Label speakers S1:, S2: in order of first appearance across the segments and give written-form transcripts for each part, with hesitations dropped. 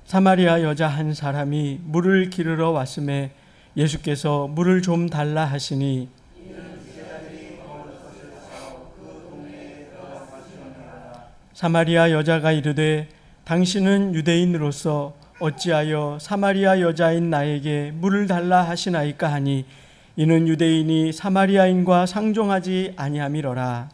S1: 사마리아 여자 한 사람이 물을 기르러 왔음에 예수께서 물을 좀 달라 하시니 사마리아 여자가 이르되 당신은 유대인으로서 어찌하여 사마리아 여자인 나에게 물을 달라 하시나이까 하니 이는 유대인이 사마리아인과 상종하지 아니함이로라.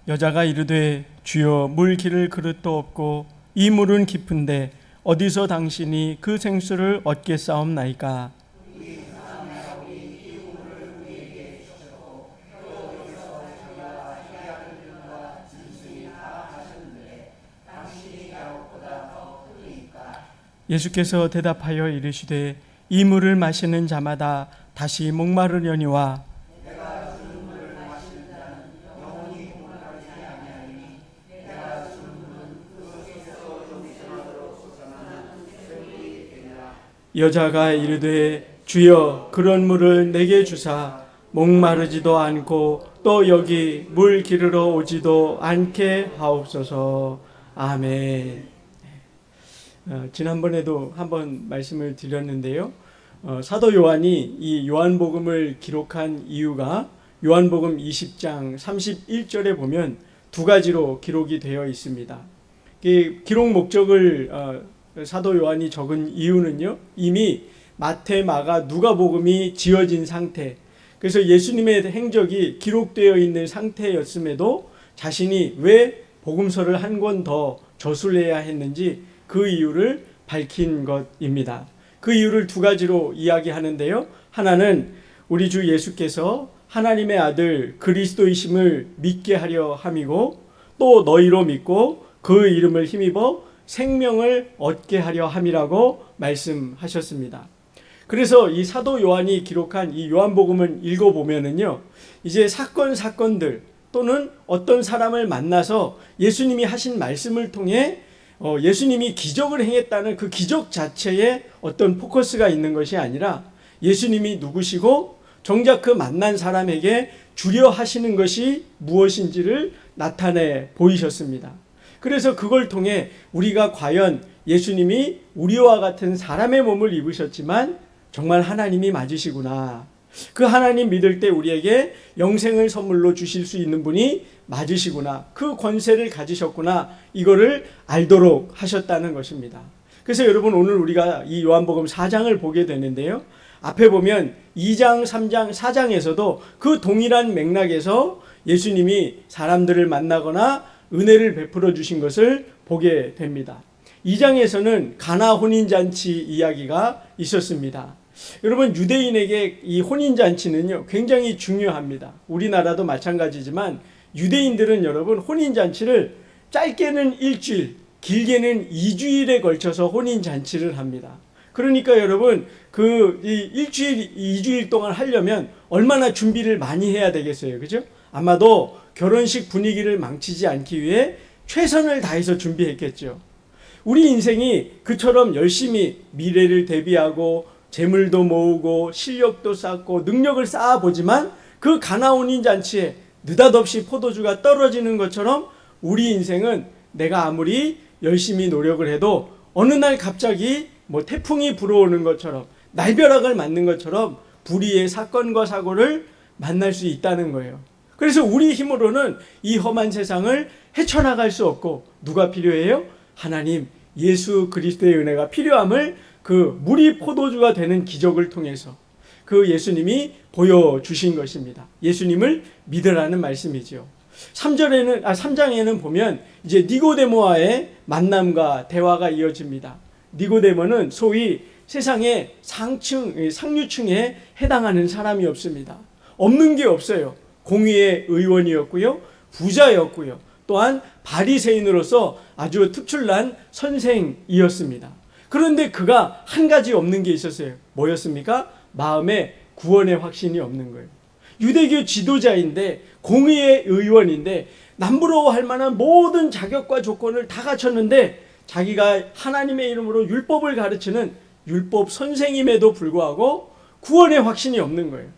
S1: 여자가 이르되 주여 물 기를 그릇도 없고 이 물은 깊은데 어디서 당신이 그 생수를 얻겠사옵나이까. 예수께서 대답하여 이르시되 이 물을 마시는 자마다 다시 목마르려니와 여자가 이르되 주여 그런 물을 내게 주사 목마르지도 않고 또 여기 물 기르러 오지도 않게 하옵소서. 아멘. 지난번에도 한번 말씀을 드렸는데요. 사도 요한이 이 요한복음을 기록한 이유가 요한복음 20장 31절에 보면 두 가지로 기록이 되어 있습니다. 기록 목적을 사도 요한이 적은 이유는요, 이미 마태, 마가, 누가복음이 지어진 상태, 그래서 예수님의 행적이 기록되어 있는 상태였음에도 자신이 왜 복음서를 한 권 더 저술해야 했는지 그 이유를 밝힌 것입니다. 그 이유를 두 가지로 이야기하는데요. 하나는 우리 주 예수께서 하나님의 아들 그리스도이심을 믿게 하려 함이고, 또 너희로 믿고 그 이름을 힘입어 생명을 얻게 하려 함이라고 말씀하셨습니다. 그래서 이 사도 요한이 기록한 이 요한복음을 읽어보면은요, 이제 사건들 또는 어떤 사람을 만나서 예수님이 하신 말씀을 통해 예수님이 기적을 행했다는 그 기적 자체에 어떤 포커스가 있는 것이 아니라 예수님이 누구시고 정작 그 만난 사람에게 주려 하시는 것이 무엇인지를 나타내 보이셨습니다. 그래서 그걸 통해 우리가 과연 예수님이 우리와 같은 사람의 몸을 입으셨지만 정말 하나님이 맞으시구나, 그 하나님 믿을 때 우리에게 영생을 선물로 주실 수 있는 분이 맞으시구나, 그 권세를 가지셨구나, 이거를 알도록 하셨다는 것입니다. 그래서 여러분, 오늘 우리가 이 요한복음 4장을 보게 되는데요, 앞에 보면 2장, 3장, 4장에서도 그 동일한 맥락에서 예수님이 사람들을 만나거나 은혜를 베풀어 주신 것을 보게 됩니다. 2장에서는 가나 혼인잔치 이야기가 있었습니다. 여러분, 유대인에게 이 혼인잔치는요 굉장히 중요합니다. 우리나라도 마찬가지지만 유대인들은 여러분 혼인잔치를 짧게는 일주일, 길게는 2주일에 걸쳐서 혼인잔치를 합니다. 그러니까 여러분, 그 일주일, 2주일 동안 하려면 얼마나 준비를 많이 해야 되겠어요, 그죠? 아마도 결혼식 분위기를 망치지 않기 위해 최선을 다해서 준비했겠죠. 우리 인생이 그처럼 열심히 미래를 대비하고 재물도 모으고 실력도 쌓고 능력을 쌓아보지만 그 가나 혼인잔치에 느닷없이 포도주가 떨어지는 것처럼 우리 인생은 내가 아무리 열심히 노력을 해도 어느 날 갑자기 태풍이 불어오는 것처럼, 날벼락을 맞는 것처럼 불의의 사건과 사고를 만날 수 있다는 거예요. 그래서 우리 힘으로는 이 험한 세상을 헤쳐나갈 수 없고, 누가 필요해요? 하나님, 예수 그리스도의 은혜가 필요함을 그 물이 포도주가 되는 기적을 통해서 그 예수님이 보여주신 것입니다. 예수님을 믿으라는 말씀이죠. 3장에는 보면 이제 니고데모와의 만남과 대화가 이어집니다. 니고데모는 소위 세상의 상류층에 해당하는 사람이 없습니다. 없는 게 없어요. 공의의 의원이었고요, 부자였고요, 또한 바리새인으로서 아주 특출난 선생이었습니다. 그런데 그가 한 가지 없는 게 있었어요. 뭐였습니까? 마음에 구원의 확신이 없는 거예요. 유대교 지도자인데, 공의의 의원인데, 남부러워할 만한 모든 자격과 조건을 다 갖췄는데 자기가 하나님의 이름으로 율법을 가르치는 율법 선생임에도 불구하고 구원의 확신이 없는 거예요.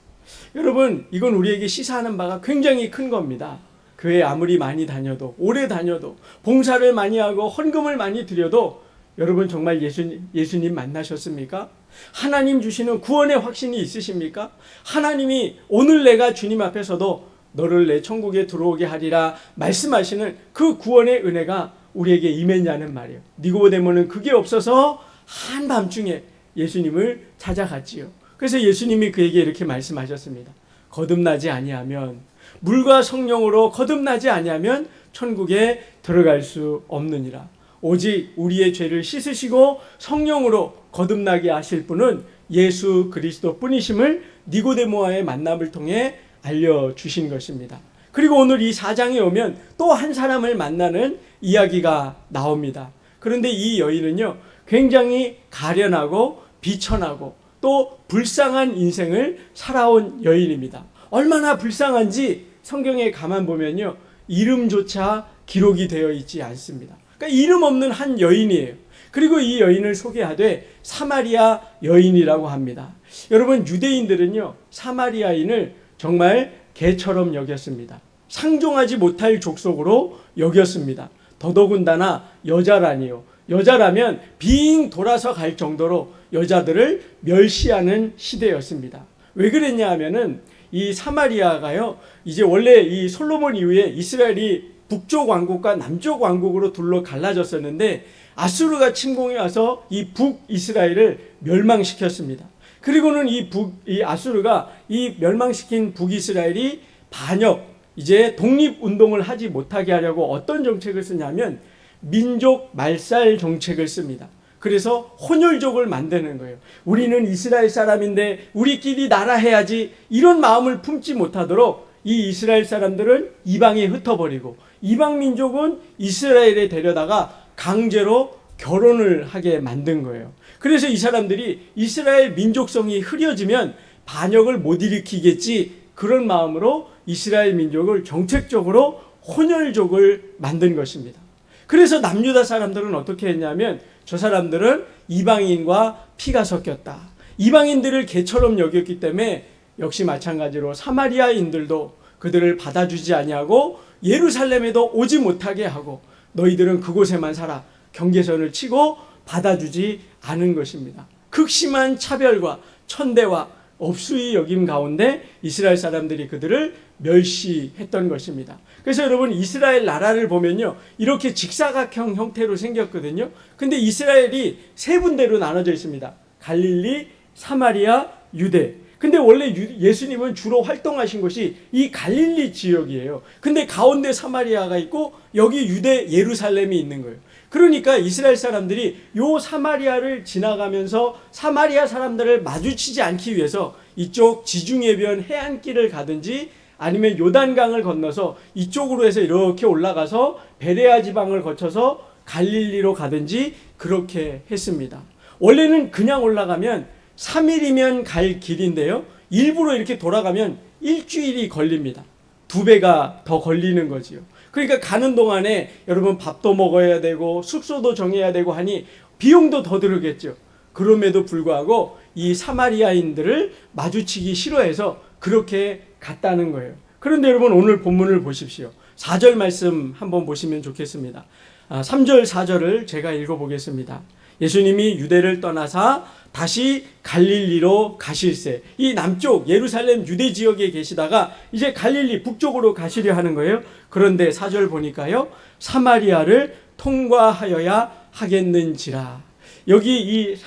S1: 여러분, 이건 우리에게 시사하는 바가 굉장히 큰 겁니다. 교회 아무리 많이 다녀도, 오래 다녀도, 봉사를 많이 하고 헌금을 많이 드려도 여러분 정말 예수님 만나셨습니까? 하나님 주시는 구원의 확신이 있으십니까? 하나님이 오늘 내가 주님 앞에서도 너를 내 천국에 들어오게 하리라 말씀하시는 그 구원의 은혜가 우리에게 임했냐는 말이에요. 니고데모는 그게 없어서 한밤중에 예수님을 찾아갔지요. 그래서 예수님이 그에게 이렇게 말씀하셨습니다. 거듭나지 아니하면, 물과 성령으로 거듭나지 아니하면 천국에 들어갈 수 없느니라. 오직 우리의 죄를 씻으시고 성령으로 거듭나게 하실 분은 예수 그리스도 뿐이심을 니고데모와의 만남을 통해 알려주신 것입니다. 그리고 오늘 이 4장에 오면 또 한 사람을 만나는 이야기가 나옵니다. 그런데 이 여인은요, 굉장히 가련하고 비천하고 또 불쌍한 인생을 살아온 여인입니다. 얼마나 불쌍한지 성경에 가만 보면요, 이름조차 기록이 되어 있지 않습니다. 그러니까 이름 없는 한 여인이에요. 그리고 이 여인을 소개하되 사마리아 여인이라고 합니다. 여러분, 유대인들은요, 사마리아인을 정말 개처럼 여겼습니다. 상종하지 못할 족속으로 여겼습니다. 더더군다나 여자라니요. 여자라면 빙 돌아서 갈 정도로 여자들을 멸시하는 시대였습니다. 왜 그랬냐 하면은 이 사마리아가요, 이제 원래 이 솔로몬 이후에 이스라엘이 북쪽 왕국과 남쪽 왕국으로 둘로 갈라졌었는데 아수르가 침공해 와서 이 북이스라엘을 멸망시켰습니다. 그리고는 이 아수르가 이 멸망시킨 북이스라엘이 반역, 이제 독립운동을 하지 못하게 하려고 어떤 정책을 쓰냐면 민족 말살 정책을 씁니다. 그래서 혼혈족을 만드는 거예요. 우리는 이스라엘 사람인데 우리끼리 나라해야지, 이런 마음을 품지 못하도록 이 이스라엘 사람들은 이방에 흩어버리고 이방 민족은 이스라엘에 데려다가 강제로 결혼을 하게 만든 거예요. 그래서 이 사람들이 이스라엘 민족성이 흐려지면 반역을 못 일으키겠지, 그런 마음으로 이스라엘 민족을 정책적으로 혼혈족을 만든 것입니다. 그래서 남유다 사람들은 어떻게 했냐면 저 사람들은 이방인과 피가 섞였다, 이방인들을 개처럼 여겼기 때문에 역시 마찬가지로 사마리아인들도 그들을 받아주지 아니하고 예루살렘에도 오지 못하게 하고 너희들은 그곳에만 살아 경계선을 치고 받아주지 않은 것입니다. 극심한 차별과 천대와 업수의 여김 가운데 이스라엘 사람들이 그들을 멸시했던 것입니다. 그래서 여러분, 이스라엘 나라를 보면요, 이렇게 직사각형 형태로 생겼거든요. 근데 이스라엘이 세 군데로 나눠져 있습니다. 갈릴리, 사마리아, 유대. 근데 원래 예수님은 주로 활동하신 곳이 이 갈릴리 지역이에요. 근데 가운데 사마리아가 있고 여기 유대 예루살렘이 있는 거예요. 그러니까 이스라엘 사람들이 요 사마리아를 지나가면서 사마리아 사람들을 마주치지 않기 위해서 이쪽 지중해변 해안길을 가든지 아니면 요단강을 건너서 이쪽으로 해서 이렇게 올라가서 베레아 지방을 거쳐서 갈릴리로 가든지 그렇게 했습니다. 원래는 그냥 올라가면 3일이면 갈 길인데요, 일부러 이렇게 돌아가면 일주일이 걸립니다. 2배가 더 걸리는 거지요. 그러니까 가는 동안에 여러분 밥도 먹어야 되고 숙소도 정해야 되고 하니 비용도 더 들겠죠. 그럼에도 불구하고 이 사마리아인들을 마주치기 싫어해서 그렇게 갔다는 거예요. 그런데 여러분, 오늘 본문을 보십시오. 4절 말씀 한번 보시면 좋겠습니다. 3절 4절을 제가 읽어보겠습니다. 예수님이 유대를 떠나사 다시 갈릴리로 가실새, 이 남쪽 예루살렘 유대 지역에 계시다가 이제 갈릴리 북쪽으로 가시려 하는 거예요. 그런데 4절 보니까요, 사마리아를 통과하여야 하겠는지라. 여기 이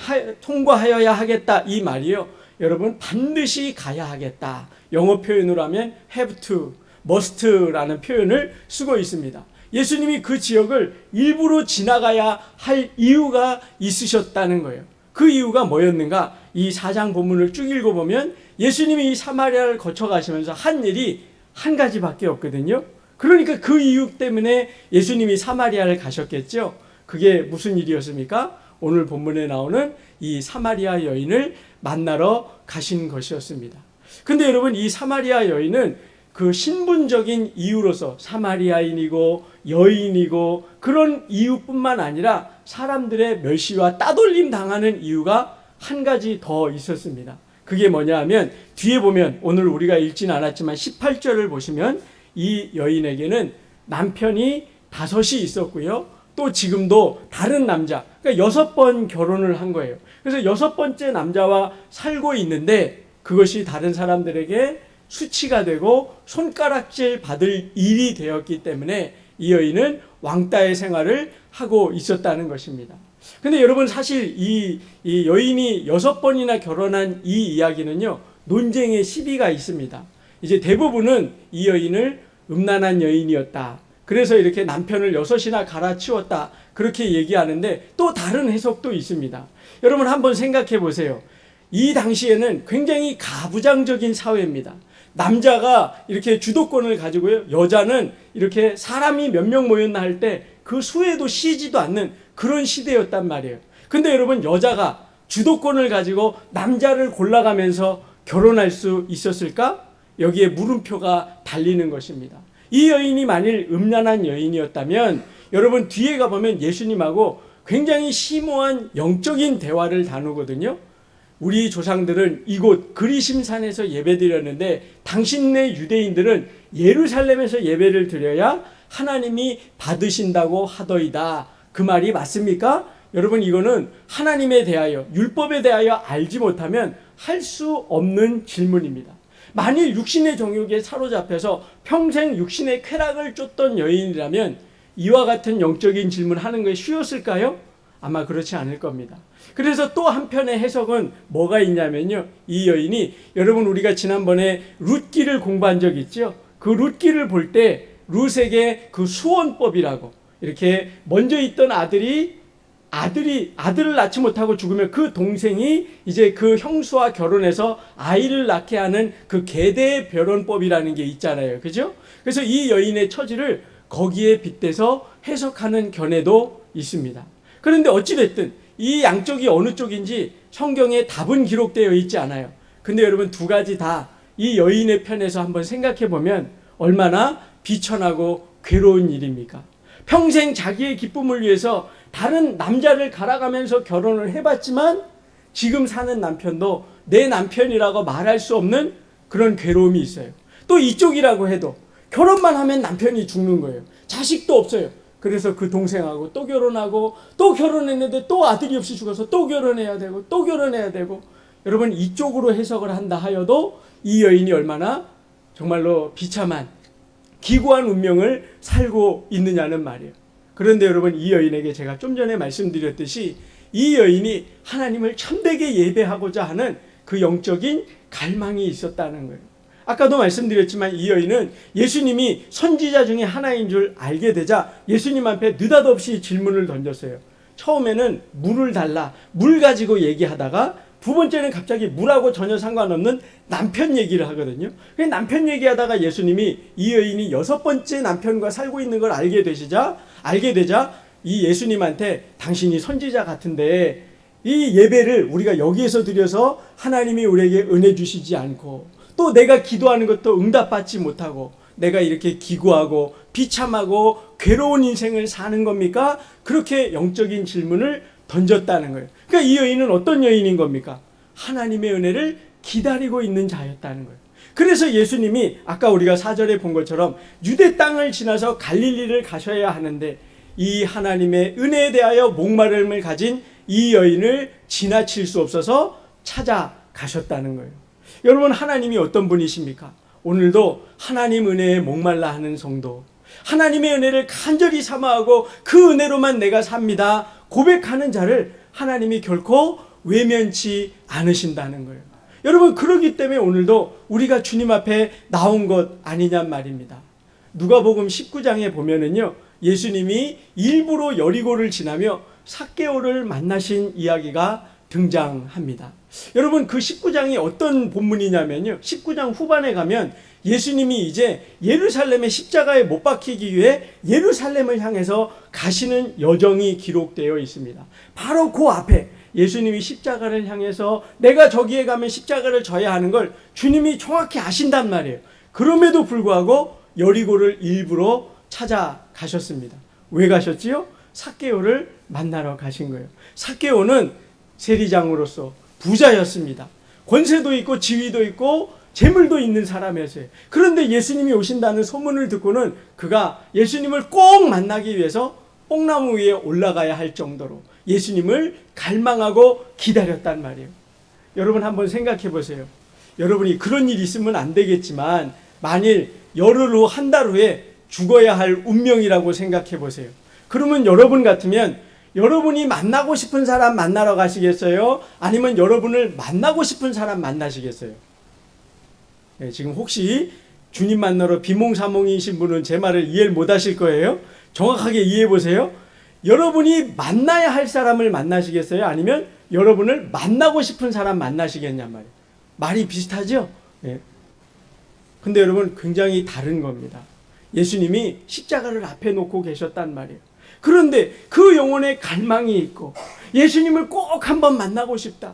S1: 통과하여야 하겠다 이 말이요, 여러분 반드시 가야 하겠다, 영어 표현으로 하면 have to, must라는 표현을 쓰고 있습니다. 예수님이 그 지역을 일부러 지나가야 할 이유가 있으셨다는 거예요. 그 이유가 뭐였는가? 이 4장 본문을 쭉 읽어보면 예수님이 이 사마리아를 거쳐가시면서 한 일이 한 가지밖에 없거든요. 그러니까 그 이유 때문에 예수님이 사마리아를 가셨겠죠. 그게 무슨 일이었습니까? 오늘 본문에 나오는 이 사마리아 여인을 만나러 가신 것이었습니다. 근데 여러분, 이 사마리아 여인은 그 신분적인 이유로서 사마리아인이고 여인이고 그런 이유뿐만 아니라 사람들의 멸시와 따돌림 당하는 이유가 한 가지 더 있었습니다. 그게 뭐냐 하면 뒤에 보면 오늘 우리가 읽진 않았지만 18절을 보시면 이 여인에게는 남편이 5이 있었고요. 또 지금도 다른 남자, 그러니까 6번 결혼을 한 거예요. 그래서 6번째 남자와 살고 있는데 그것이 다른 사람들에게 수치가 되고 손가락질 받을 일이 되었기 때문에 이 여인은 왕따의 생활을 하고 있었다는 것입니다. 근데 여러분 사실 이 여인이 6번이나 결혼한 이 이야기는요, 논쟁의 시비가 있습니다. 이제 대부분은 이 여인을 음란한 여인이었다, 그래서 이렇게 남편을 6이나 갈아치웠다, 그렇게 얘기하는데 또 다른 해석도 있습니다. 여러분 한번 생각해 보세요. 이 당시에는 굉장히 가부장적인 사회입니다. 남자가 이렇게 주도권을 가지고요, 여자는 이렇게 사람이 몇 명 모였나 할 때 그 수에도 쉬지도 않는 그런 시대였단 말이에요. 근데 여러분, 여자가 주도권을 가지고 남자를 골라가면서 결혼할 수 있었을까? 여기에 물음표가 달리는 것입니다. 이 여인이 만일 음란한 여인이었다면 여러분 뒤에 가보면 예수님하고 굉장히 심오한 영적인 대화를 나누거든요. 우리 조상들은 이곳 그리심산에서 예배드렸는데 당신네 유대인들은 예루살렘에서 예배를 드려야 하나님이 받으신다고 하더이다. 그 말이 맞습니까? 여러분, 이거는 하나님에 대하여, 율법에 대하여 알지 못하면 할 수 없는 질문입니다. 만일 육신의 정욕에 사로잡혀서 평생 육신의 쾌락을 쫓던 여인이라면 이와 같은 영적인 질문하는 것이 쉬웠을까요? 아마 그렇지 않을 겁니다. 그래서 또 한편의 해석은 뭐가 있냐면요, 이 여인이, 여러분 우리가 지난번에 룻기를 공부한 적 있죠? 그 룻기를 볼 때 룻에게 그 수원법이라고, 이렇게 먼저 있던 아들을 낳지 못하고 죽으면 그 동생이 이제 그 형수와 결혼해서 아이를 낳게 하는 그 계대 결혼법이라는 게 있잖아요. 그죠? 그래서 이 여인의 처지를 거기에 빗대서 해석하는 견해도 있습니다. 그런데 어찌됐든 이 양쪽이 어느 쪽인지 성경에 답은 기록되어 있지 않아요. 근데 여러분 두 가지 다 이 여인의 편에서 한번 생각해 보면 얼마나 비천하고 괴로운 일입니까? 평생 자기의 기쁨을 위해서 다른 남자를 갈아가면서 결혼을 해봤지만 지금 사는 남편도 내 남편이라고 말할 수 없는 그런 괴로움이 있어요. 또 이쪽이라고 해도 결혼만 하면 남편이 죽는 거예요. 자식도 없어요. 그래서 그 동생하고 또 결혼하고 또 결혼했는데 또 아들이 없이 죽어서 또 결혼해야 되고 또 결혼해야 되고, 여러분 이쪽으로 해석을 한다 하여도 이 여인이 얼마나 정말로 비참한 기구한 운명을 살고 있느냐는 말이에요. 그런데 여러분, 이 여인에게 제가 좀 전에 말씀드렸듯이 이 여인이 하나님을 참되게 예배하고자 하는 그 영적인 갈망이 있었다는 거예요. 아까도 말씀드렸지만 이 여인은 예수님이 선지자 중에 하나인 줄 알게 되자 예수님 앞에 느닷없이 질문을 던졌어요. 처음에는 물을 달라, 물 가지고 얘기하다가 두 번째는 갑자기 물하고 전혀 상관없는 남편 얘기를 하거든요. 남편 얘기하다가 예수님이 이 여인이 6번째 남편과 살고 있는 걸 알게 되자 이 예수님한테 당신이 선지자 같은데 이 예배를 우리가 여기에서 드려서 하나님이 우리에게 은혜 주시지 않고 또 내가 기도하는 것도 응답받지 못하고 내가 이렇게 기구하고 비참하고 괴로운 인생을 사는 겁니까? 그렇게 영적인 질문을 던졌다는 거예요. 그러니까 이 여인은 어떤 여인인 겁니까? 하나님의 은혜를 기다리고 있는 자였다는 거예요. 그래서 예수님이 아까 우리가 4절에 본 것처럼 유대 땅을 지나서 갈릴리를 가셔야 하는데 이 하나님의 은혜에 대하여 목마름을 가진 이 여인을 지나칠 수 없어서 찾아가셨다는 거예요. 여러분, 하나님이 어떤 분이십니까? 오늘도 하나님 은혜에 목말라 하는 성도, 하나님의 은혜를 간절히 사모하고 그 은혜로만 내가 삽니다 고백하는 자를 하나님이 결코 외면치 않으신다는 거예요. 여러분, 그러기 때문에 오늘도 우리가 주님 앞에 나온 것 아니냔 말입니다. 누가복음 19장에 보면은요, 예수님이 일부러 여리고를 지나며 삭개오를 만나신 이야기가 등장합니다. 여러분, 그 19장이 어떤 본문이냐면요, 19장 후반에 가면 예수님이 이제 예루살렘의 십자가에 못 박히기 위해 예루살렘을 향해서 가시는 여정이 기록되어 있습니다. 바로 그 앞에 예수님이 십자가를 향해서 내가 저기에 가면 십자가를 져야 하는 걸 주님이 정확히 아신단 말이에요. 그럼에도 불구하고 여리고를 일부러 찾아 가셨습니다. 왜 가셨지요? 삭개오를 만나러 가신 거예요. 삭개오는 세리장으로서 부자였습니다. 권세도 있고 지위도 있고 재물도 있는 사람이었어요. 그런데 예수님이 오신다는 소문을 듣고는 그가 예수님을 꼭 만나기 위해서 뽕나무 위에 올라가야 할 정도로 예수님을 갈망하고 기다렸단 말이에요. 여러분 한번 생각해 보세요. 여러분이 그런 일이 있으면 안 되겠지만 만일 열흘 후, 한 달 후에 죽어야 할 운명이라고 생각해 보세요. 그러면 여러분 같으면 여러분이 만나고 싶은 사람 만나러 가시겠어요? 아니면 여러분을 만나고 싶은 사람 만나시겠어요? 네, 지금 혹시 주님 만나러 비몽사몽이신 분은 제 말을 이해를 못 하실 거예요. 정확하게 이해해 보세요. 여러분이 만나야 할 사람을 만나시겠어요? 아니면 여러분을 만나고 싶은 사람 만나시겠냔 말이에요. 말이 비슷하죠? 네. 근데 여러분 굉장히 다른 겁니다. 예수님이 십자가를 앞에 놓고 계셨단 말이에요. 그런데 그 영혼에 갈망이 있고 예수님을 꼭 한번 만나고 싶다.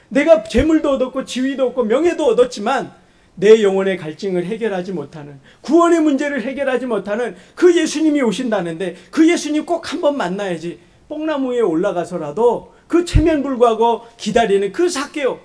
S1: 내가 재물도 얻었고 지위도 얻고 명예도 얻었지만 내 영혼의 갈증을 해결하지 못하는, 구원의 문제를 해결하지 못하는 그 예수님이 오신다는데 그 예수님 꼭 한번 만나야지. 뽕나무 위에 올라가서라도 그 체면불구하고 기다리는 그 삭개오.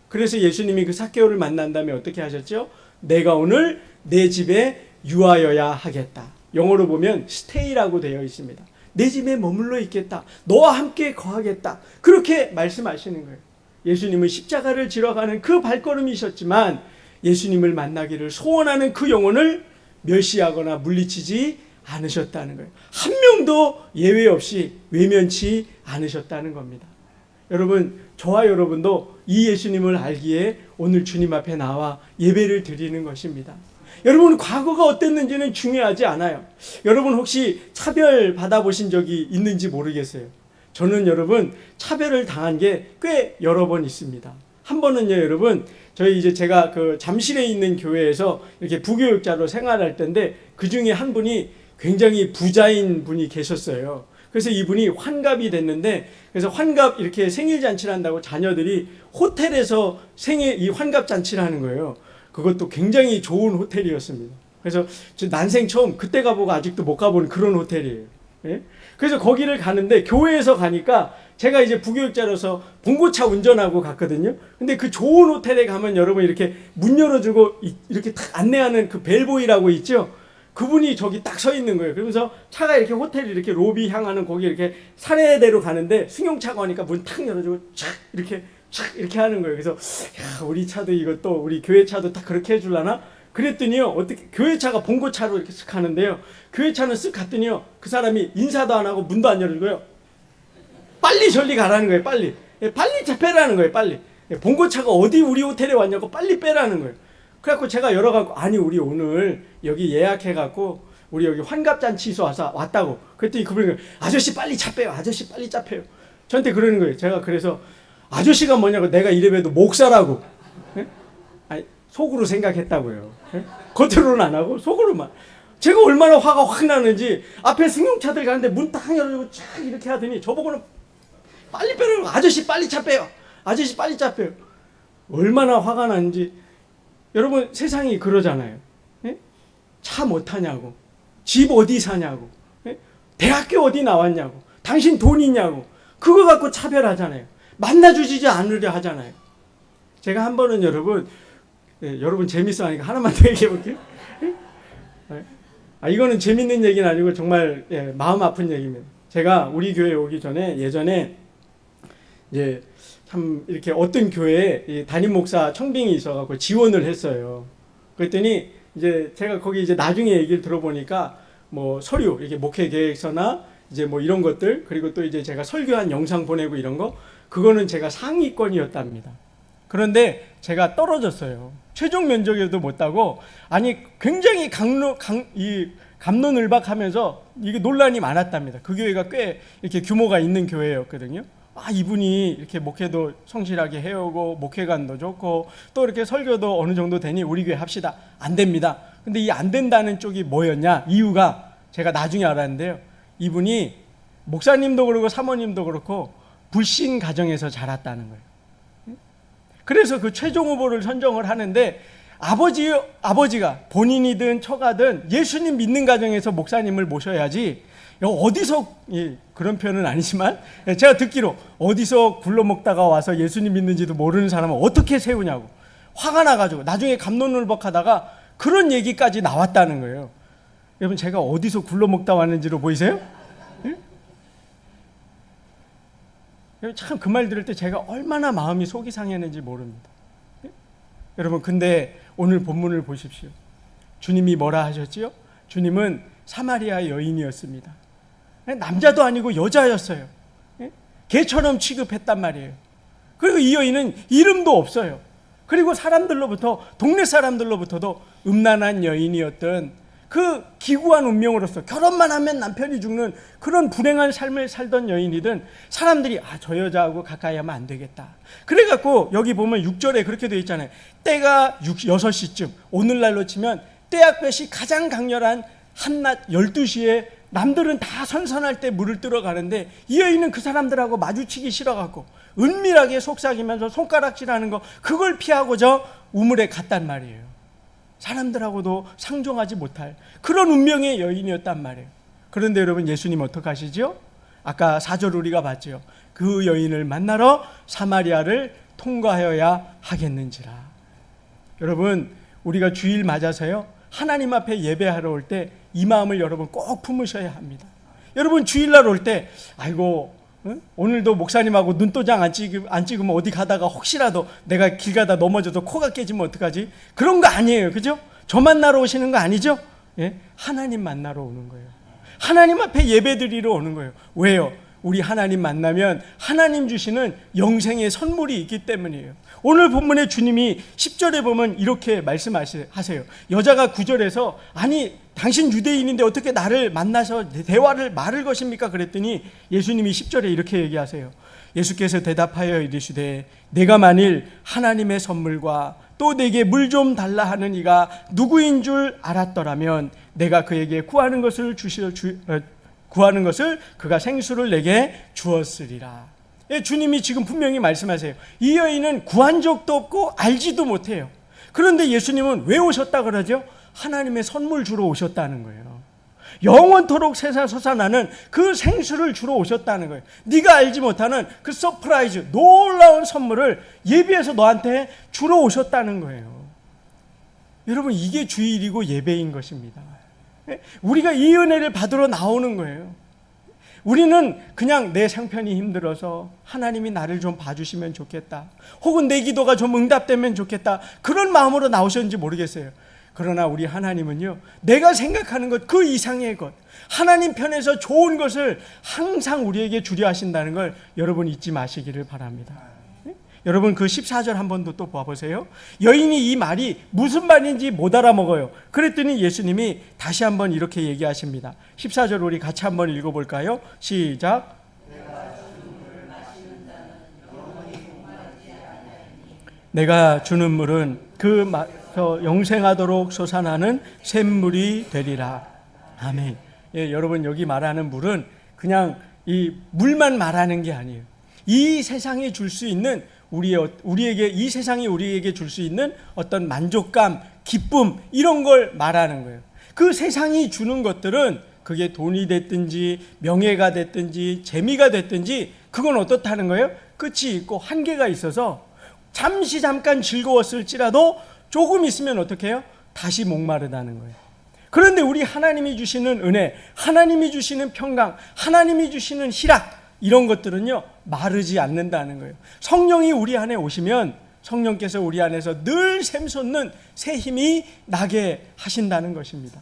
S1: 그래서 예수님이 그 삭개오를 만난 다음에 어떻게 하셨죠? 내가 오늘 내 집에 유하여야 하겠다. 영어로 보면 stay라고 되어 있습니다. 내 집에 머물러 있겠다. 너와 함께 거하겠다. 그렇게 말씀하시는 거예요. 예수님은 십자가를 지러 가는 그 발걸음이셨지만 예수님을 만나기를 소원하는 그 영혼을 멸시하거나 물리치지 않으셨다는 거예요. 한 명도 예외 없이 외면치 않으셨다는 겁니다. 여러분, 저와 여러분도 이 예수님을 알기에 오늘 주님 앞에 나와 예배를 드리는 것입니다. 여러분, 과거가 어땠는지는 중요하지 않아요. 여러분 혹시 차별 받아보신 적이 있는지 모르겠어요. 저는 여러분 차별을 당한 게 꽤 여러 번 있습니다. 한 번은요, 여러분, 제가 그 잠실에 있는 교회에서 이렇게 부교육자로 생활할 때인데 그 중에 한 분이 굉장히 부자인 분이 계셨어요. 그래서 이분이 환갑이 됐는데, 그래서 환갑 이렇게 생일 잔치를 한다고 자녀들이 호텔에서 이 환갑 잔치를 하는 거예요. 그것도 굉장히 좋은 호텔이었습니다. 그래서 저 난생 처음 그때 가보고 아직도 못 가본 그런 호텔이에요. 예? 그래서 거기를 가는데 교회에서 가니까 제가 이제 부교육자로서 봉고차 운전하고 갔거든요. 근데 그 좋은 호텔에 가면 여러분 이렇게 문 열어주고 이렇게 딱 안내하는 그 벨보이라고 있죠. 그분이 저기 딱 서 있는 거예요. 그러면서 차가 이렇게 호텔 이렇게 로비 향하는 거기 이렇게 사례대로 가는데 승용차가 오니까 문 탁 열어주고 촥 이렇게 하는 거예요. 그래서 야, 우리 차도 이것도 우리 교회 차도 딱 그렇게 해줄라나? 그랬더니요, 어떻게 교회 차가 봉고차로 이렇게 쓱 가는데요. 교회 차는 쓱 갔더니요, 그 사람이 인사도 안 하고 문도 안 열어주고요. 빨리 저리 가라는 거예요. 빨리 차 빼라는 거예요. 빨리. 봉고차가 어디 우리 호텔에 왔냐고 빨리 빼라는 거예요. 그래갖고 제가 열어갖고 아니 우리 오늘 여기 예약해갖고 우리 여기 환갑잔치소 왔다고. 그랬더니 그분이 아저씨 빨리 차 빼요. 아저씨 빨리 차 빼요. 저한테 그러는 거예요. 제가 그래서 아저씨가 뭐냐고, 내가 이래봬도 목사라고. 예? 아니, 속으로 생각했다고요. 예? 겉으로는 안 하고 속으로만. 제가 얼마나 화가 확 나는지 앞에 승용차들 가는데 문 딱 열어주고 쫙 이렇게 하더니 저보고는 빨리 빼라고. 아저씨 빨리 차 빼요. 아저씨 빨리 차 빼요. 얼마나 화가 나는지. 여러분 세상이 그러잖아요. 예? 차 못 타냐고, 집 어디 사냐고, 예? 대학교 어디 나왔냐고, 당신 돈 있냐고, 그거 갖고 차별하잖아요. 만나주지 않으려 하잖아요. 제가 한 번은 여러분, 여러분 재밌어 하니까 하나만 더 얘기해 볼게요. 이거는 재밌는 얘기는 아니고 정말 마음 아픈 얘기입니다. 제가 우리 교회 오기 전에 예전에 이제 참 이렇게 어떤 교회에 담임 목사 청빙이 있어갖고 지원을 했어요. 그랬더니 이제 제가 거기 이제 나중에 얘기를 들어보니까 뭐 서류 이렇게 목회 계획서나 이제 뭐 이런 것들, 그리고 또 이제 제가 설교한 영상 보내고 이런 거, 그거는 제가 상위권이었답니다. 그런데 제가 떨어졌어요. 최종 면접에도 못 따고, 아니 굉장히 갑론을박하면서 이게 논란이 많았답니다. 그 교회가 꽤 이렇게 규모가 있는 교회였거든요. 이분이 이렇게 목회도 성실하게 해오고 목회관도 좋고 또 이렇게 설교도 어느 정도 되니 우리 교회 합시다. 안 됩니다. 근데 이 안 된다는 쪽이 뭐였냐? 이유가 제가 나중에 알았는데요. 이분이 목사님도 그렇고 사모님도 그렇고 불신 가정에서 자랐다는 거예요. 그래서 그 최종 후보를 선정을 하는데 아버지가 본인이든 처가든 예수님 믿는 가정에서 목사님을 모셔야지, 어디서, 그런 표현은 아니지만 제가 듣기로 어디서 굴러먹다가 와서 예수님 믿는지도 모르는 사람은 어떻게 세우냐고 화가 나가지고 나중에 감론을박하다가 그런 얘기까지 나왔다는 거예요. 여러분, 제가 어디서 굴러먹다 왔는지로 보이세요? 참 그 말 들을 때 제가 얼마나 마음이 속이 상했는지 모릅니다. 여러분, 근데 오늘 본문을 보십시오. 주님이 뭐라 하셨지요? 주님은 사마리아 여인이었습니다. 남자도 아니고 여자였어요. 개처럼 취급했단 말이에요. 그리고 이 여인은 이름도 없어요. 그리고 사람들로부터, 동네 사람들로부터도 음란한 여인이었던 그 기구한 운명으로서 결혼만 하면 남편이 죽는 그런 불행한 삶을 살던 여인이든 사람들이 저 여자하고 가까이 하면 안 되겠다. 그래갖고 여기 보면 6절에 그렇게 되어 있잖아요. 때가 6시쯤, 오늘날로 치면 때학볕이 가장 강렬한 한낮 12시에 남들은 다 선선할 때 물을 뜨러 가는데 이 여인은 그 사람들하고 마주치기 싫어갖고 은밀하게 속삭이면서 손가락질하는 거, 그걸 피하고자 우물에 갔단 말이에요. 사람들하고도 상종하지 못할 그런 운명의 여인이었단 말이에요. 그런데 여러분, 예수님 어떻게 하시죠? 아까 4절 우리가 봤죠. 그 여인을 만나러 사마리아를 통과하여야 하겠는지라. 여러분, 우리가 주일 맞아서요, 하나님 앞에 예배하러 올 때 이 마음을 여러분 꼭 품으셔야 합니다. 여러분, 주일날 올 때 아이고, 오늘도 목사님하고 눈도장 안 찍으면 어디 가다가 혹시라도 내가 길 가다 넘어져도 코가 깨지면 어떡하지? 그런 거 아니에요. 그죠? 저 만나러 오시는 거 아니죠? 하나님 만나러 오는 거예요. 하나님 앞에 예배 드리러 오는 거예요. 왜요? 우리 하나님 만나면 하나님 주시는 영생의 선물이 있기 때문이에요. 오늘 본문에 주님이 10절에 보면 이렇게 말씀하세요. 여자가 9절에서 아니 당신 유대인인데 어떻게 나를 만나서 말을 것입니까? 그랬더니 예수님이 10절에 이렇게 얘기하세요. 예수께서 대답하여 이르시되 내가 만일 하나님의 선물과 또 내게 물 좀 달라 하는 이가 누구인 줄 알았더라면 내가 그에게 구하는 것을 그가 생수를 내게 주었으리라. 주님이 지금 분명히 말씀하세요. 이 여인은 구한 적도 없고 알지도 못해요. 그런데 예수님은 왜 오셨다 그러죠? 하나님의 선물 주러 오셨다는 거예요. 영원토록 솟아나는 그 생수를 주러 오셨다는 거예요. 네가 알지 못하는 그 서프라이즈, 놀라운 선물을 예비해서 너한테 주러 오셨다는 거예요. 여러분, 이게 주일이고 예배인 것입니다. 우리가 이 은혜를 받으러 나오는 거예요. 우리는 그냥 내 상편이 힘들어서 하나님이 나를 좀 봐주시면 좋겠다, 혹은 내 기도가 좀 응답되면 좋겠다, 그런 마음으로 나오셨는지 모르겠어요. 그러나 우리 하나님은요, 내가 생각하는 것 그 이상의 것, 하나님 편에서 좋은 것을 항상 우리에게 주려 하신다는 걸 여러분 잊지 마시기를 바랍니다. 여러분, 그 14절 한 번 더 또 봐보세요. 여인이 이 말이 무슨 말인지 못 알아먹어요. 그랬더니 예수님이 다시 한번 이렇게 얘기하십니다. 14절 우리 같이 한번 읽어볼까요? 시작. 내가 주는 물은 그 영생하도록 솟아나는 샘물이 되리라. 아멘. 여러분, 여기 말하는 물은 그냥 이 물만 말하는 게 아니에요. 이 세상에 줄 수 있는 우리에게, 이 세상이 우리에게 줄 수 있는 어떤 만족감, 기쁨, 이런 걸 말하는 거예요. 그 세상이 주는 것들은 그게 돈이 됐든지 명예가 됐든지 재미가 됐든지 그건 어떻다는 거예요? 끝이 있고 한계가 있어서 잠깐 즐거웠을지라도 조금 있으면 어떻게 해요? 다시 목마르다는 거예요. 그런데 우리 하나님이 주시는 은혜, 하나님이 주시는 평강, 하나님이 주시는 희락, 이런 것들은요, 마르지 않는다는 거예요. 성령이 우리 안에 오시면 성령께서 우리 안에서 늘 샘솟는 새 힘이 나게 하신다는 것입니다.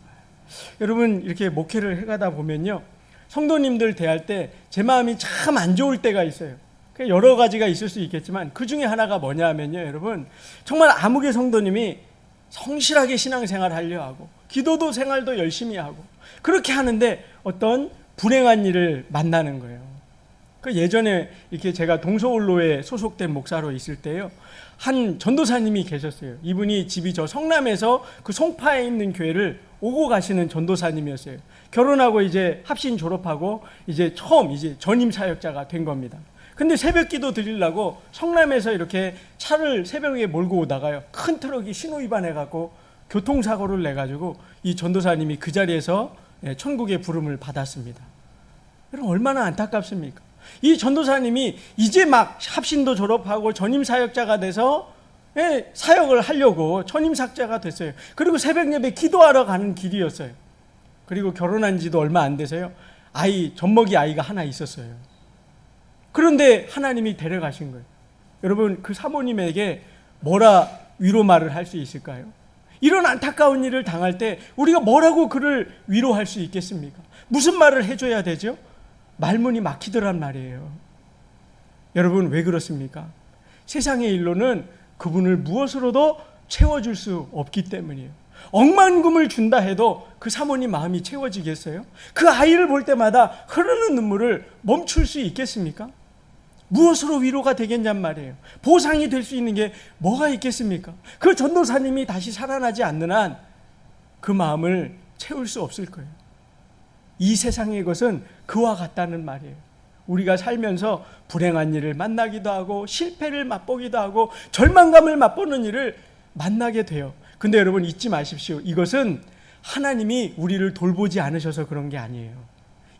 S1: 여러분, 이렇게 목회를 해가다 보면요, 성도님들 대할 때 제 마음이 참 안 좋을 때가 있어요. 여러 가지가 있을 수 있겠지만 그 중에 하나가 뭐냐 하면요, 여러분, 정말 아무개 성도님이 성실하게 신앙생활 하려 하고 기도도 생활도 열심히 하고 그렇게 하는데 어떤 불행한 일을 만나는 거예요. 그 예전에 이렇게 제가 동서울로에 소속된 목사로 있을 때요, 한 전도사님이 계셨어요. 이분이 집이 저 성남에서 그 송파에 있는 교회를 오고 가시는 전도사님이었어요. 결혼하고 이제 합신 졸업하고 이제 처음 이제 전임 사역자가 된 겁니다. 근데 새벽 기도 드리려고 성남에서 이렇게 차를 새벽에 몰고 오다가요, 큰 트럭이 신호위반해갖고 교통사고를 내가지고 이 전도사님이 그 자리에서 천국의 부름을 받았습니다. 여러분, 얼마나 안타깝습니까? 이 전도사님이 이제 막 합신도 졸업하고 전임 사역자가 돼서 사역을 하려고 전임 사역자가 됐어요. 그리고 새벽 예배 기도하러 가는 길이었어요. 그리고 결혼한 지도 얼마 안 돼서요, 젖먹이 아이가 하나 있었어요. 그런데 하나님이 데려가신 거예요. 여러분, 그 사모님에게 뭐라 위로 말을 할 수 있을까요? 이런 안타까운 일을 당할 때 우리가 뭐라고 그를 위로할 수 있겠습니까? 무슨 말을 해줘야 되죠? 말문이 막히더란 말이에요. 여러분, 왜 그렇습니까? 세상의 일로는 그분을 무엇으로도 채워줄 수 없기 때문이에요. 억만금을 준다 해도 그 사모님 마음이 채워지겠어요? 그 아이를 볼 때마다 흐르는 눈물을 멈출 수 있겠습니까? 무엇으로 위로가 되겠냔 말이에요. 보상이 될 수 있는 게 뭐가 있겠습니까? 그 전도사님이 다시 살아나지 않는 한 그 마음을 채울 수 없을 거예요. 이 세상의 것은 그와 같다는 말이에요. 우리가 살면서 불행한 일을 만나기도 하고 실패를 맛보기도 하고 절망감을 맛보는 일을 만나게 돼요. 근데 여러분, 잊지 마십시오. 이것은 하나님이 우리를 돌보지 않으셔서 그런 게 아니에요.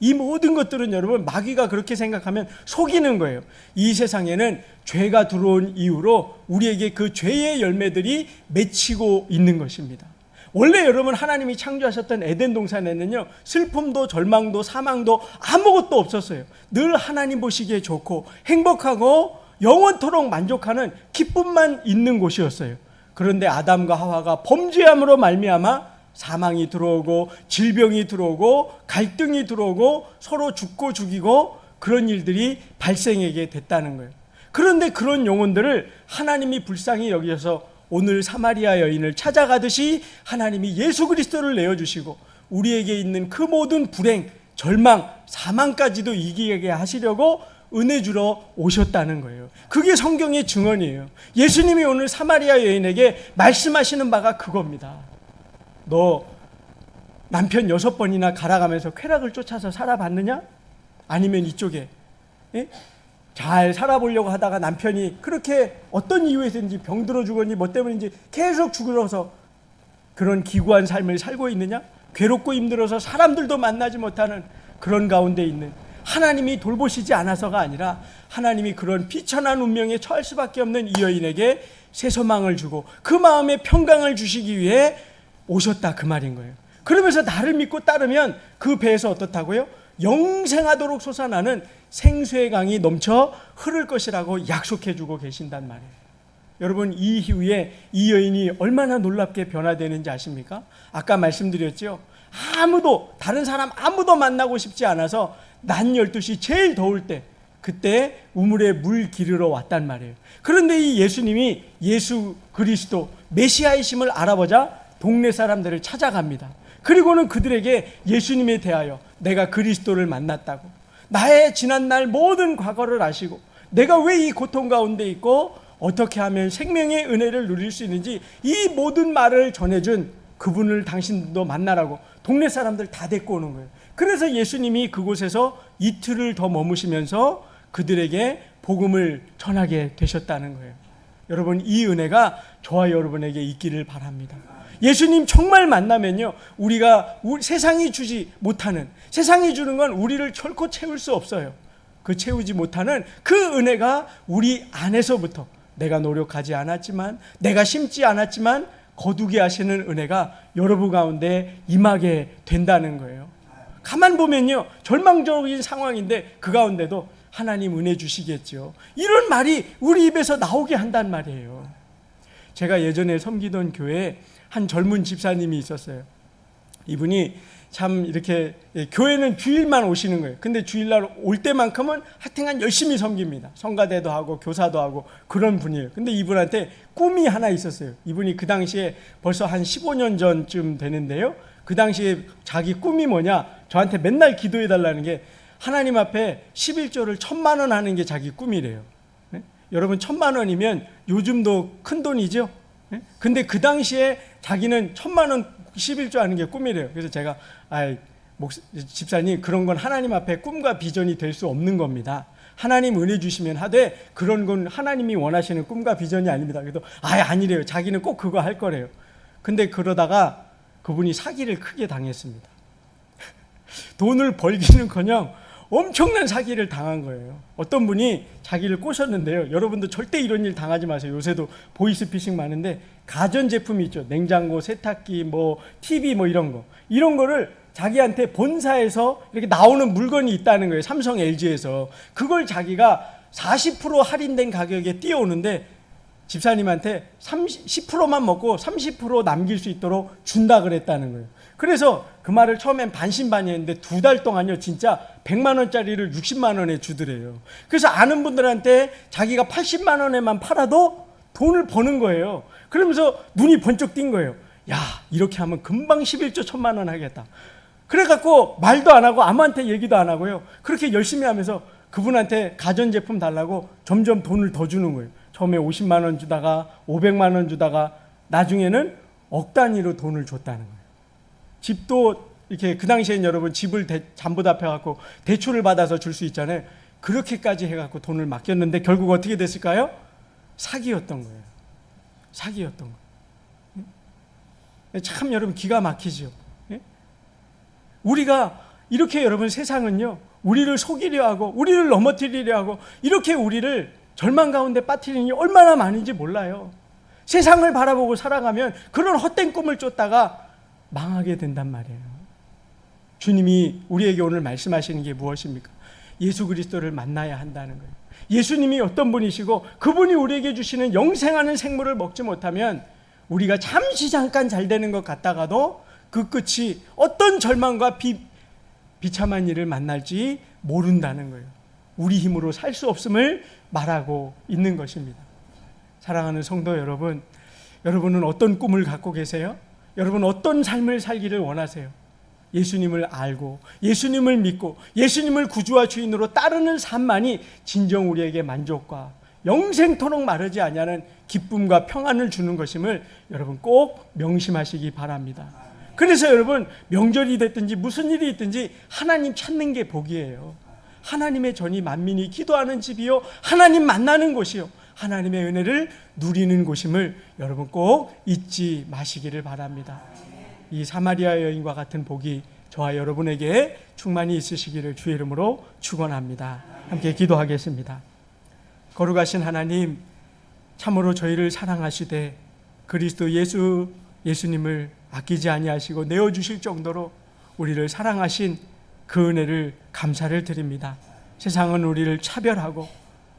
S1: 이 모든 것들은 여러분, 마귀가 그렇게 생각하면 속이는 거예요. 이 세상에는 죄가 들어온 이후로 우리에게 그 죄의 열매들이 맺히고 있는 것입니다. 원래 여러분, 하나님이 창조하셨던 에덴 동산에는요, 슬픔도 절망도 사망도 아무것도 없었어요. 늘 하나님 보시기에 좋고 행복하고 영원토록 만족하는 기쁨만 있는 곳이었어요. 그런데 아담과 하와가 범죄함으로 말미암아 사망이 들어오고 질병이 들어오고 갈등이 들어오고 서로 죽고 죽이고 그런 일들이 발생하게 됐다는 거예요. 그런데 그런 영혼들을 하나님이 불쌍히 여기셔서 오늘 사마리아 여인을 찾아가듯이 하나님이 예수 그리스도를 내어주시고 우리에게 있는 그 모든 불행, 절망, 사망까지도 이기게 하시려고 은혜 주러 오셨다는 거예요. 그게 성경의 증언이에요. 예수님이 오늘 사마리아 여인에게 말씀하시는 바가 그겁니다. 너 남편 6번이나 갈아가면서 쾌락을 쫓아서 살아봤느냐? 아니면 이쪽에 잘 살아보려고 하다가 남편이 그렇게 어떤 이유에서인지 병들어 죽었니 뭐 때문인지 계속 죽으러서 그런 기구한 삶을 살고 있느냐? 괴롭고 힘들어서 사람들도 만나지 못하는 그런 가운데 있는, 하나님이 돌보시지 않아서가 아니라 하나님이 그런 비천한 운명에 처할 수밖에 없는 이 여인에게 새 소망을 주고 그 마음에 평강을 주시기 위해 오셨다, 그 말인 거예요. 그러면서 나를 믿고 따르면 그 배에서 어떻다고요? 영생하도록 솟아나는 생수의 강이 넘쳐 흐를 것이라고 약속해 주고 계신단 말이에요. 여러분, 이 이후에 이 여인이 얼마나 놀랍게 변화되는지 아십니까? 아까 말씀드렸죠. 다른 사람 아무도 만나고 싶지 않아서 낮 12시 제일 더울 때, 그때 우물에 물 기르러 왔단 말이에요. 그런데 이 예수님이 예수 그리스도 메시아이심을 알아보자 동네 사람들을 찾아갑니다. 그리고는 그들에게 예수님에 대하여 내가 그리스도를 만났다고, 나의 지난날 모든 과거를 아시고 내가 왜 이 고통 가운데 있고 어떻게 하면 생명의 은혜를 누릴 수 있는지 이 모든 말을 전해준 그분을 당신도 만나라고 동네 사람들 다 데리고 오는 거예요. 그래서 예수님이 그곳에서 이틀을 더 머무시면서 그들에게 복음을 전하게 되셨다는 거예요. 여러분, 이 은혜가 저와 여러분에게 있기를 바랍니다. 예수님 정말 만나면요, 우리가 세상이 주지 못하는, 세상이 주는 건 우리를 결코 채울 수 없어요. 그 채우지 못하는 그 은혜가 우리 안에서부터, 내가 노력하지 않았지만, 내가 심지 않았지만 거두게 하시는 은혜가 여러분 가운데 임하게 된다는 거예요. 가만 보면요, 절망적인 상황인데 그 가운데도 하나님 은혜 주시겠죠. 이런 말이 우리 입에서 나오게 한단 말이에요. 제가 예전에 섬기던 교회에 한 젊은 집사님이 있었어요. 이분이 참 이렇게 교회는 주일만 오시는 거예요. 근데 주일날 올 때만큼은 하여튼간 열심히 섬깁니다. 성가대도 하고 교사도 하고 그런 분이에요. 근데 이분한테 꿈이 하나 있었어요. 이분이 그 당시에 벌써 한 15년 전쯤 되는데요. 그 당시에 자기 꿈이 뭐냐, 저한테 맨날 기도해 달라는 게 하나님 앞에 11조를 1,000만 원 하는 게 자기 꿈이래요. 네? 여러분, 1,000만 원이면 요즘도 큰 돈이죠. 네? 근데 그 당시에 자기는 1,000만 원 11조 하는 게 꿈이래요. 그래서 제가 집사님, 그런 건 하나님 앞에 꿈과 비전이 될 수 없는 겁니다. 하나님 은혜 주시면 하되 그런 건 하나님이 원하시는 꿈과 비전이 아닙니다. 그래도 아니래요. 자기는 꼭 그거 할 거래요. 근데 그러다가 그분이 사기를 크게 당했습니다. 돈을 벌기는커녕 엄청난 사기를 당한 거예요. 어떤 분이 자기를 꼬셨는데요. 여러분도 절대 이런 일 당하지 마세요. 요새도 보이스피싱 많은데 가전제품이 있죠. 냉장고, 세탁기, TV 이런 거를 자기한테 본사에서 이렇게 나오는 물건이 있다는 거예요. 삼성, LG에서. 그걸 자기가 40% 할인된 가격에 띄워오는데 집사님한테 10%만 먹고 30% 남길 수 있도록 준다 그랬다는 거예요. 그래서 그 말을 처음엔 반신반의했는데 2달 동안요, 진짜 100만 원짜리를 60만 원에 주더래요. 그래서 아는 분들한테 자기가 80만 원에만 팔아도 돈을 버는 거예요. 그러면서 눈이 번쩍 띈 거예요. 야, 이렇게 하면 금방 11조 1천만 원 하겠다. 그래갖고 말도 안 하고 아무한테 얘기도 안 하고요. 그렇게 열심히 하면서 그분한테 가전제품 달라고 점점 돈을 더 주는 거예요. 처음에 50만 원 주다가 500만 원 주다가 나중에는 억 단위로 돈을 줬다는 거예요. 집도 이렇게 그 당시엔 여러분 집을 잠보 답해갖고 대출을 받아서 줄 수 있잖아요. 그렇게까지 해갖고 돈을 맡겼는데 결국 어떻게 됐을까요? 사기였던 거예요. 사기였던 거예요. 참 여러분 기가 막히죠. 우리가 이렇게 여러분 세상은요, 우리를 속이려 하고 우리를 넘어뜨리려 하고 이렇게 우리를 절망 가운데 빠뜨리는 게 얼마나 많은지 몰라요. 세상을 바라보고 살아가면 그런 헛된 꿈을 쫓다가 망하게 된단 말이에요. 주님이 우리에게 오늘 말씀하시는 게 무엇입니까? 예수 그리스도를 만나야 한다는 거예요. 예수님이 어떤 분이시고 그분이 우리에게 주시는 영생하는 생물을 먹지 못하면 우리가 잠시 잠깐 잘 되는 것 같다가도 그 끝이 어떤 절망과 비참한 일을 만날지 모른다는 거예요. 우리 힘으로 살 수 없음을 말하고 있는 것입니다. 사랑하는 성도 여러분, 여러분은 어떤 꿈을 갖고 계세요? 여러분 어떤 삶을 살기를 원하세요? 예수님을 알고 예수님을 믿고 예수님을 구주와 주인으로 따르는 삶만이 진정 우리에게 만족과 영생토록 마르지 아니하는 기쁨과 평안을 주는 것임을 여러분 꼭 명심하시기 바랍니다. 그래서 여러분 명절이 됐든지 무슨 일이 있든지 하나님 찾는 게 복이에요. 하나님의 전이 만민이 기도하는 집이요, 하나님 만나는 곳이요, 하나님의 은혜를 누리는 곳임을 여러분 꼭 잊지 마시기를 바랍니다. 이 사마리아 여인과 같은 복이 저와 여러분에게 충만히 있으시기를 주의 이름으로 축원합니다. 함께 기도하겠습니다. 거룩하신 하나님, 참으로 저희를 사랑하시되 그리스도 예수님을 아끼지 아니하시고 내어주실 정도로 우리를 사랑하신 그 은혜를 감사를 드립니다. 세상은 우리를 차별하고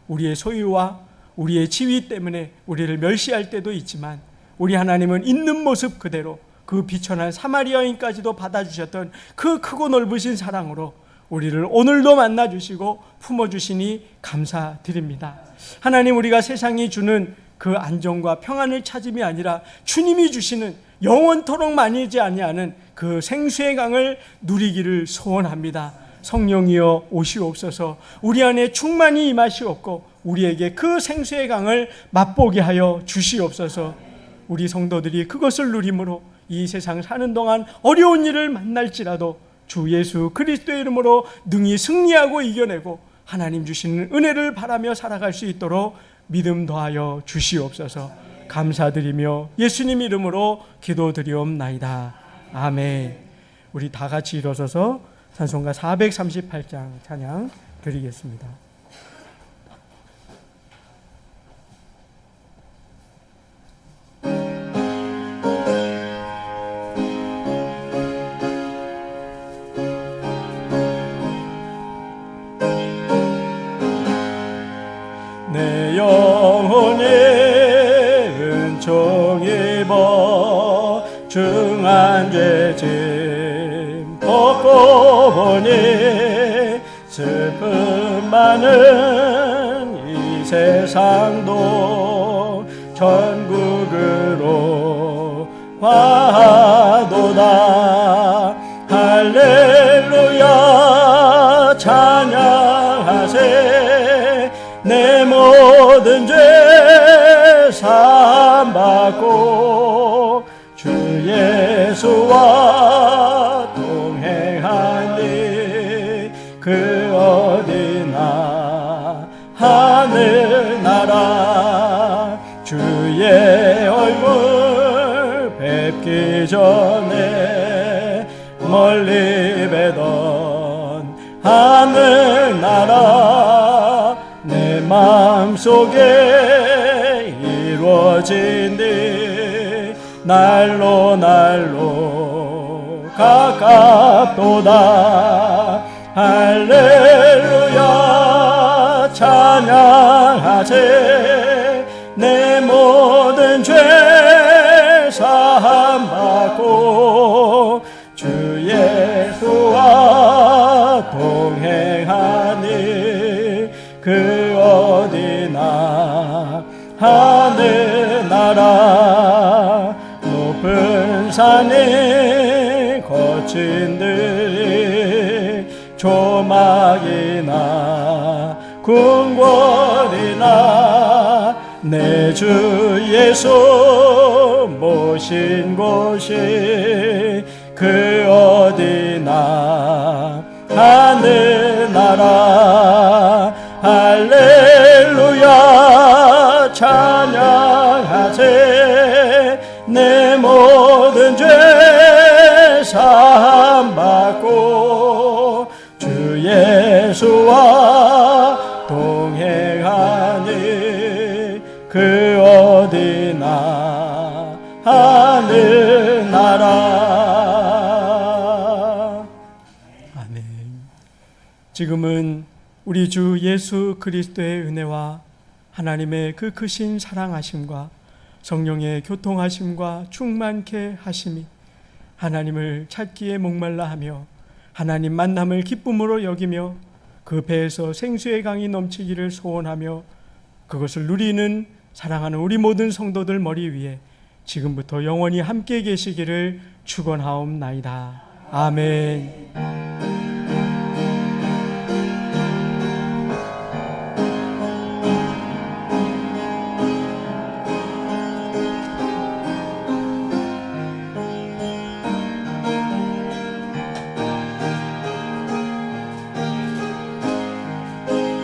S1: 우리의 소유와 우리의 지위 때문에 우리를 멸시할 때도 있지만 우리 하나님은 있는 모습 그대로 그 비천한 사마리아인까지도 받아주셨던 그 크고 넓으신 사랑으로 우리를 오늘도 만나주시고 품어주시니 감사드립니다. 하나님, 우리가 세상이 주는 그 안정과 평안을 찾음이 아니라 주님이 주시는 영원토록 마니지 아니하는 그 생수의 강을 누리기를 소원합니다. 성령이여 오시옵소서. 우리 안에 충만히 임하시옵고 우리에게 그 생수의 강을 맛보게 하여 주시옵소서. 우리 성도들이 그것을 누림으로 이 세상 사는 동안 어려운 일을 만날지라도 주 예수 그리스도의 이름으로 능히 승리하고 이겨내고 하나님 주시는 은혜를 바라며 살아갈 수 있도록 믿음 더하여 주시옵소서. 감사드리며 예수님 이름으로 기도드리옵나이다. 아멘. 우리 다 같이 일어서서 찬송가 438장 찬양 드리겠습니다.
S2: 내 영혼에 은총 입어 중한 죄짐 벗고 보니 슬픔 많은 이 세상도 천국으로 가도다. 할렐루야 찬양하세. 내 모든 죄 사함받고 주 예수와 동행하니 하늘나라 주의 얼굴 뵙기 전에 멀리 뵈던 하늘나라 내 마음속에 이루어진디 날로 날로 가깝도다 할렐루야 찬양하세 내 모든 죄 사함받고 주 예수와 동행하니 그 어디나 하늘나라 높은 산이 거친 들이 조막이나 궁궐이나 내 주 예수 모신 곳이 그 어디나 하늘나라 할렐루야 찬양하세 내 모든 죄 사함받고 주 예수와 동행하니 그 어디나 하늘나라.
S1: 아멘. 지금은 우리 주 예수 그리스도의 은혜와 하나님의 그 크신 사랑하심과 성령의 교통하심과 충만케 하심이 하나님을 찾기에 목말라 하며 하나님 만남을 기쁨으로 여기며 그 배에서 생수의 강이 넘치기를 소원하며 그것을 누리는 사랑하는 우리 모든 성도들 머리 위에 지금부터 영원히 함께 계시기를 축원하옵나이다. 아멘.